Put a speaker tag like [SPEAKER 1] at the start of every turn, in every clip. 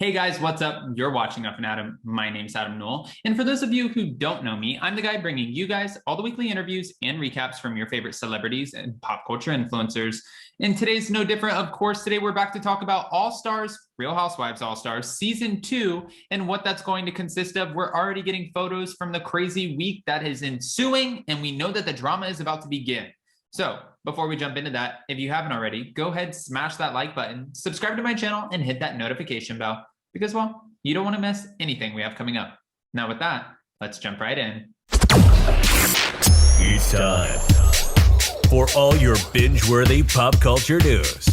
[SPEAKER 1] Hey guys, what's up? You're watching Up and Adam. My name's Adam Newell. And for those of you who don't know me, I'm the guy bringing you guys all the weekly interviews and recaps from your favorite celebrities and pop culture influencers. And today's no different. Of course, today we're back to talk about All Stars, Real Housewives All Stars, Season 2, and what that's going to consist of. We're already getting photos from the crazy week that is ensuing, and we know that the drama is about to begin. So before we jump into that, if you haven't already, go ahead, smash that like button, subscribe to my channel, and hit that notification bell because, well, you don't want to miss anything we have coming up. Now with that, let's jump right in.
[SPEAKER 2] It's time for all your binge-worthy pop culture news.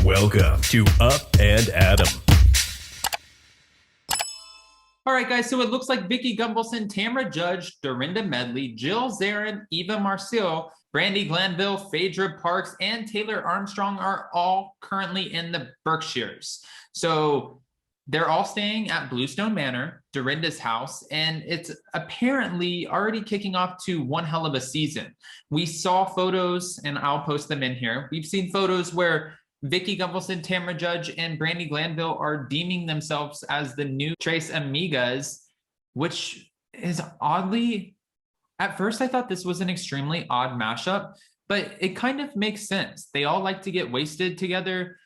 [SPEAKER 2] Welcome to Up and Adam.
[SPEAKER 1] All right, guys, so it looks like Vicki Gunvalson, Tamra Judge, Dorinda Medley, Jill Zarin, Eva Marcille, Brandi Glanville, Phaedra Parks, and Taylor Armstrong are all currently in the Berkshires. So they're all staying at Bluestone Manor, Dorinda's house, and it's apparently already kicking off to one hell of a season. We saw photos, and I'll post them in here. We've seen photos where Vicki Gunvalson, Tamra Judge, and Brandi Glanville are deeming themselves as the new Tres Amigas, which is oddly, at first I thought this was an extremely odd mashup, but it kind of makes sense. They all like to get wasted together.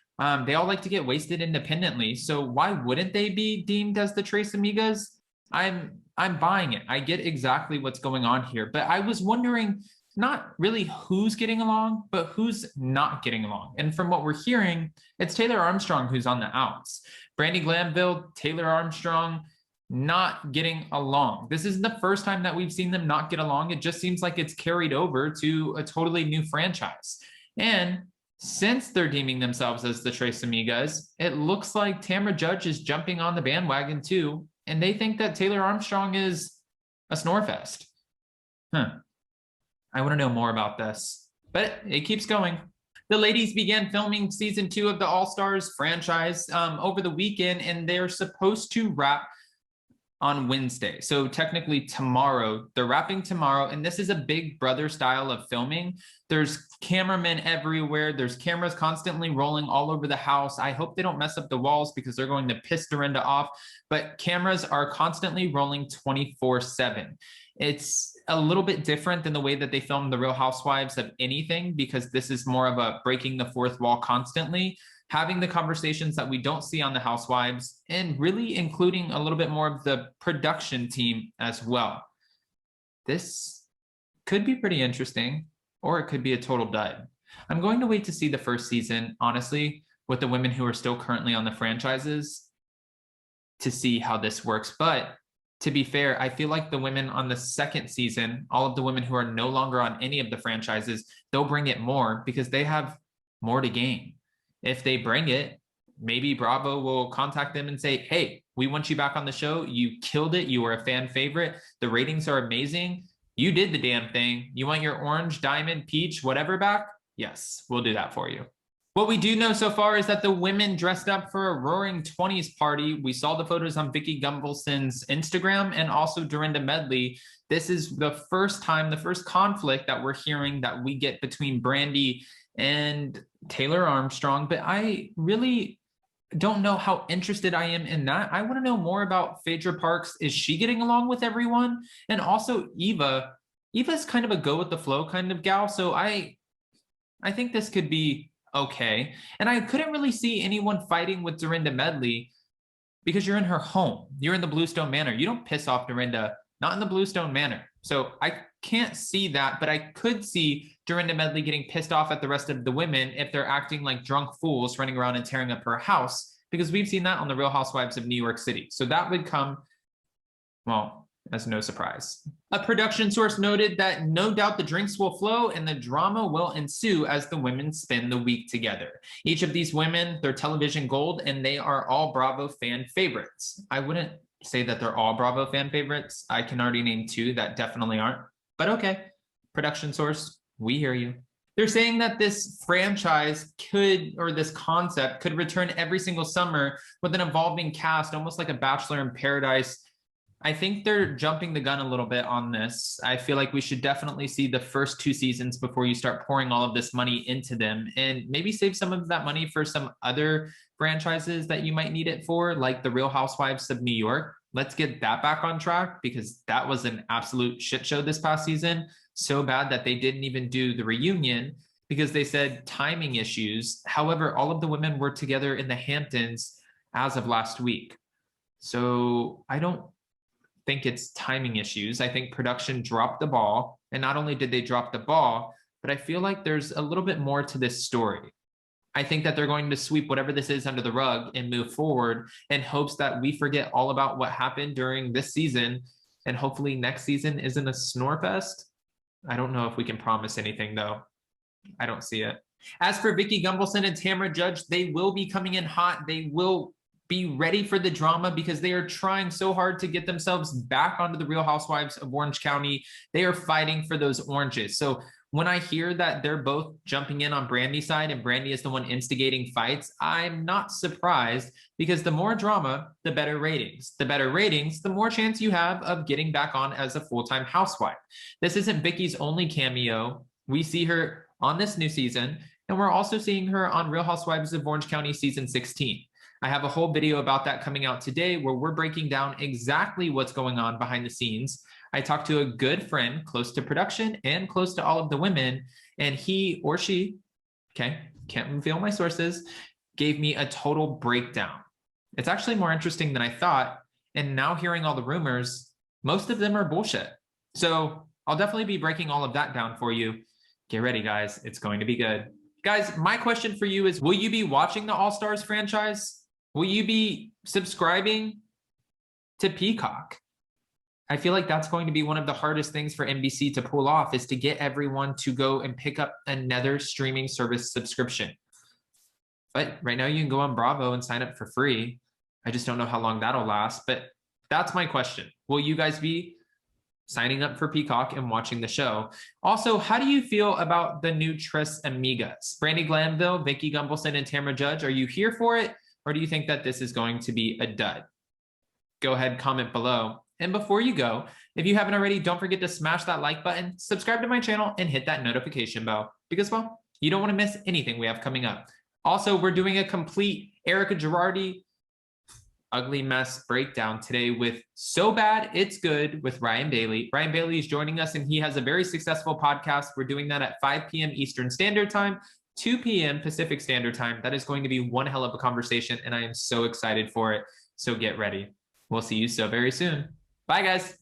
[SPEAKER 1] They all like to get wasted independently. So why wouldn't they be deemed as the Tres Amigas? I'm buying it. I get exactly what's going on here, but I was wondering not really who's getting along, but who's not getting along. And from what we're hearing, it's Taylor Armstrong who's on the outs. Brandi Glanville, Taylor Armstrong, not getting along. This isn't the first time that we've seen them not get along. It just seems like it's carried over to a totally new franchise. And since they're deeming themselves as the Tres Amigas, it looks like Tamra Judge is jumping on the bandwagon too, and they think that Taylor Armstrong is a snorefest. I want to know more about this, but it keeps going. The ladies began filming season 2 of the All Stars franchise over the weekend, and they're supposed to wrap on Wednesday. So technically tomorrow, they're wrapping tomorrow. And this is a Big Brother style of filming. There's cameramen everywhere. There's cameras constantly rolling all over the house. I hope they don't mess up the walls because they're going to piss Dorinda off, but cameras are constantly rolling 24/7. It's a little bit different than the way that they filmed the Real Housewives of anything, because this is more of a breaking the fourth wall constantly, having the conversations that we don't see on the Housewives, and really including a little bit more of the production team as well. This could be pretty interesting, or it could be a total dud. I'm going to wait to see the first season, honestly, with the women who are still currently on the franchises to see how this works. But to be fair, I feel like the women on the second season, all of the women who are no longer on any of the franchises, they'll bring it more because they have more to gain. If they bring it, maybe Bravo will contact them and say, hey, we want you back on the show. You killed it. You were a fan favorite. The ratings are amazing. You did the damn thing. You want your orange, diamond, peach, whatever back? Yes, we'll do that for you. What we do know so far is that the women dressed up for a roaring 20s party. We saw the photos on Vicki Gunvalson's Instagram and also Dorinda Medley. This is the first time, the first conflict that we're hearing that we get between Brandi and Taylor Armstrong, but I really don't know how interested I am in that. I want to know more about Phaedra Parks. Is she getting along with everyone? And also Eva's kind of a go with the flow kind of gal. So I think this could be okay. And I couldn't really see anyone fighting with Dorinda Medley because you're in her home. You're in the Bluestone Manor. You don't piss off Dorinda, not in the Bluestone Manor. So I can't see that, but I could see Dorinda Medley getting pissed off at the rest of the women if they're acting like drunk fools running around and tearing up her house, because we've seen that on the Real Housewives of New York City. So that would come, well, as no surprise. A production source noted that no doubt the drinks will flow and the drama will ensue as the women spend the week together. Each of these women, they're television gold, and they are all Bravo fan favorites. I wouldn't say that they're all Bravo fan favorites. I can already name 2 that definitely aren't, but okay. Production source, we hear you. They're saying that this franchise could, or this concept could return every single summer with an evolving cast, almost like a Bachelor in Paradise I think they're jumping the gun a little bit on this. I feel like we should definitely see the first 2 seasons before you start pouring all of this money into them, and maybe save some of that money for some other franchises that you might need it for, like the Real Housewives of New York. Let's get that back on track, because that was an absolute shit show this past season. So bad that they didn't even do the reunion because they said timing issues. However, all of the women were together in the Hamptons as of last week. So I don't think it's timing issues. I think production dropped the ball. And not only did they drop the ball, but I feel like there's a little bit more to this story. I think that they're going to sweep whatever this is under the rug and move forward in hopes that we forget all about what happened during this season. And hopefully next season isn't a snore fest. I don't know if we can promise anything, though. I don't see it. As for Vicki Gunvalson and Tamra Judge, they will be coming in hot. They will be ready for the drama because they are trying so hard to get themselves back onto the Real Housewives of Orange County. They are fighting for those oranges. So when I hear that they're both jumping in on Brandi's side and Brandi is the one instigating fights, I'm not surprised, because the more drama, the better ratings. The better ratings, the more chance you have of getting back on as a full-time housewife. This isn't Vicki's only cameo. We see her on this new season, and we're also seeing her on Real Housewives of Orange County season 16. I have a whole video about that coming out today where we're breaking down exactly what's going on behind the scenes. I talked to a good friend close to production and close to all of the women, and he or she, okay, can't reveal my sources, gave me a total breakdown. It's actually more interesting than I thought, and now hearing all the rumors, most of them are bullshit. So I'll definitely be breaking all of that down for you. Get ready, guys. It's going to be good. Guys, my question for you is, will you be watching the All Stars franchise? Will you be subscribing to Peacock? I feel like that's going to be one of the hardest things for NBC to pull off, is to get everyone to go and pick up another streaming service subscription. But right now you can go on Bravo and sign up for free. I just don't know how long that'll last, but that's my question. Will you guys be signing up for Peacock and watching the show? Also, how do you feel about the new Tres Amigas? Brandi Glanville, Vicki Gunvalson, and Tamra Judge, are you here for it? Or do you think that this is going to be a dud? Go ahead, comment below. And before you go, if you haven't already, don't forget to smash that like button, subscribe to my channel, and hit that notification bell, because, well, you don't want to miss anything we have coming up. Also, we're doing a complete Erica Girardi ugly mess breakdown today with So Bad It's Good with Ryan Bailey. Ryan Bailey is joining us, and he has a very successful podcast. We're doing that at 5 p.m. Eastern Standard Time, 2 p.m. Pacific Standard Time. That is going to be one hell of a conversation, and I am so excited for it. So get ready. We'll see you so very soon. Bye, guys.